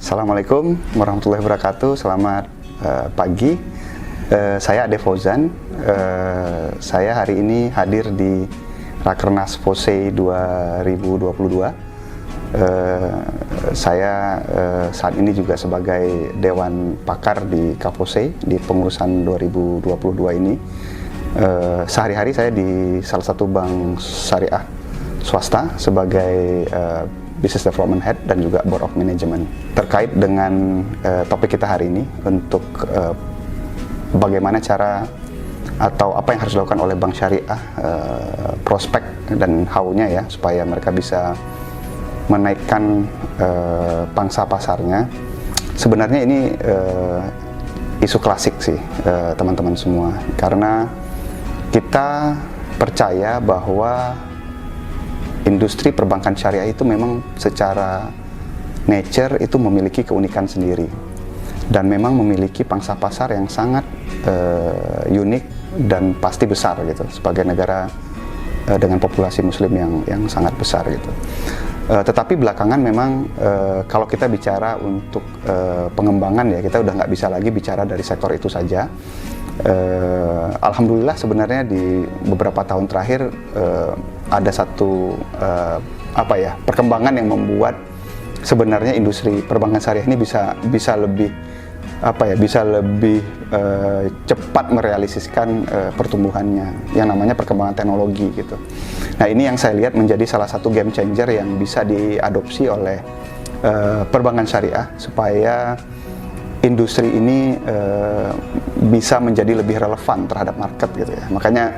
Assalamualaikum warahmatullahi wabarakatuh. Selamat pagi. Saya Ade Fauzan. Saya hari ini hadir di Rakernas FOSEI 2022. Saya saat ini juga sebagai Dewan Pakar di Kapolsei di pengurusan 2022 ini. Sehari-hari saya di salah satu bank syariah swasta sebagai Business Development Head dan juga Board of Management. Terkait dengan topik kita hari ini untuk bagaimana cara atau apa yang harus dilakukan oleh bank syariah, prospek dan how-nya ya, supaya mereka bisa menaikkan pangsa pasarnya. Sebenarnya ini isu klasik sih teman-teman semua, karena kita percaya bahwa industri perbankan syariah itu memang secara nature itu memiliki keunikan sendiri dan memang memiliki pangsa pasar yang sangat unik dan pasti besar gitu, sebagai negara dengan populasi muslim yang sangat besar gitu. Tetapi belakangan memang kalau kita bicara untuk pengembangan ya, kita udah nggak bisa lagi bicara dari sektor itu saja. Alhamdulillah sebenarnya di beberapa tahun terakhir ada satu perkembangan yang membuat sebenarnya industri perbankan syariah ini bisa lebih cepat merealisasikan pertumbuhannya, yang namanya perkembangan teknologi gitu. Nah, ini yang saya lihat menjadi salah satu game changer yang bisa diadopsi oleh perbankan syariah supaya industri ini bisa menjadi lebih relevan terhadap market gitu ya. Makanya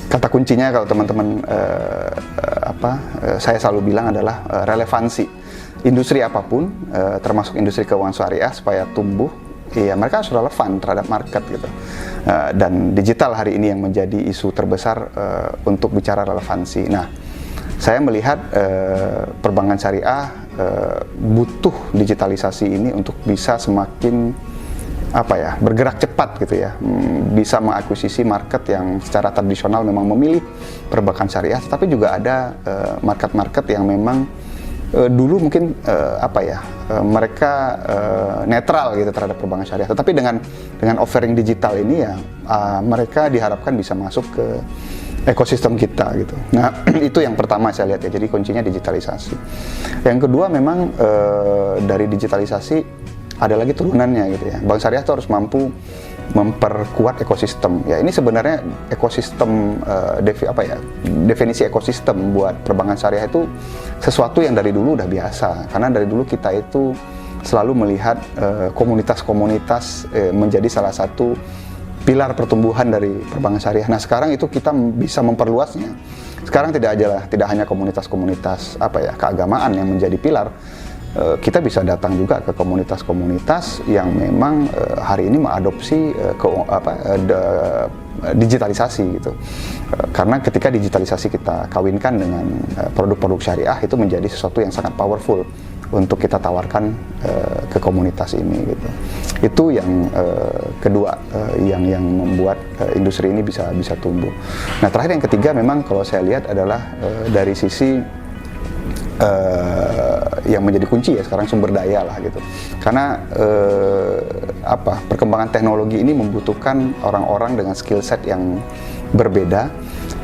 kata kuncinya kalau teman-teman saya selalu bilang adalah relevansi. Industri apapun, termasuk industri keuangan syariah, supaya tumbuh, ya mereka harus relevan terhadap market gitu. Dan digital hari ini yang menjadi isu terbesar untuk bicara relevansi. Nah, saya melihat perbankan syariah butuh digitalisasi ini untuk bisa semakin bergerak cepat gitu ya, bisa mengakuisisi market yang secara tradisional memang memilih perbankan syariah, tapi juga ada market-market yang memang dulu mungkin mereka netral gitu terhadap perbankan syariah, tetapi dengan offering digital ini ya mereka diharapkan bisa masuk ke ekosistem kita gitu. Nah, itu yang pertama saya lihat ya, jadi kuncinya digitalisasi. Yang kedua memang dari digitalisasi ada lagi turunannya gitu ya. Bank syariah itu harus mampu memperkuat ekosistem. Ya, ini sebenarnya ekosistem definisi ekosistem buat perbankan syariah itu sesuatu yang dari dulu udah biasa. Karena dari dulu kita itu selalu melihat komunitas-komunitas menjadi salah satu pilar pertumbuhan dari perbankan syariah. Nah, sekarang itu kita bisa memperluasnya. Sekarang tidak hanya komunitas-komunitas keagamaan yang menjadi pilar. Kita bisa datang juga ke komunitas-komunitas yang memang hari ini mengadopsi digitalisasi gitu. Karena ketika digitalisasi kita kawinkan dengan produk-produk syariah, itu menjadi sesuatu yang sangat powerful untuk kita tawarkan ke komunitas ini gitu. Itu yang kedua yang membuat industri ini bisa tumbuh. Nah, terakhir yang ketiga memang kalau saya lihat adalah dari sisi yang menjadi kunci ya sekarang, sumber daya lah gitu. Karena perkembangan teknologi ini membutuhkan orang-orang dengan skill set yang berbeda,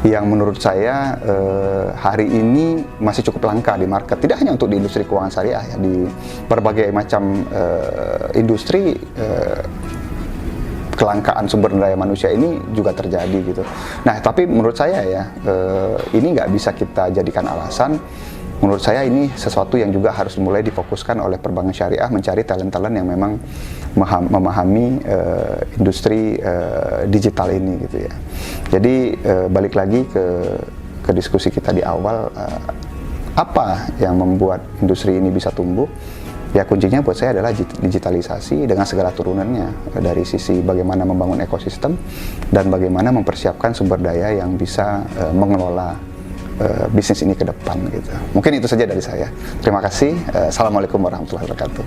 yang menurut saya hari ini masih cukup langka di market. Tidak hanya untuk di industri keuangan syariah ya, di berbagai macam industri kelangkaan sumber daya manusia ini juga terjadi gitu. Nah, tapi menurut saya ya ini nggak bisa kita jadikan alasan. Menurut saya ini sesuatu yang juga harus mulai difokuskan oleh perbankan syariah, mencari talent-talent yang memang memahami industri digital ini gitu ya. Jadi balik lagi ke diskusi kita di awal, apa yang membuat industri ini bisa tumbuh? Ya, kuncinya buat saya adalah digitalisasi dengan segala turunannya, dari sisi bagaimana membangun ekosistem dan bagaimana mempersiapkan sumber daya yang bisa mengelola bisnis ini ke depan gitu. Mungkin itu saja dari saya. Terima kasih. Assalamualaikum warahmatullahi wabarakatuh.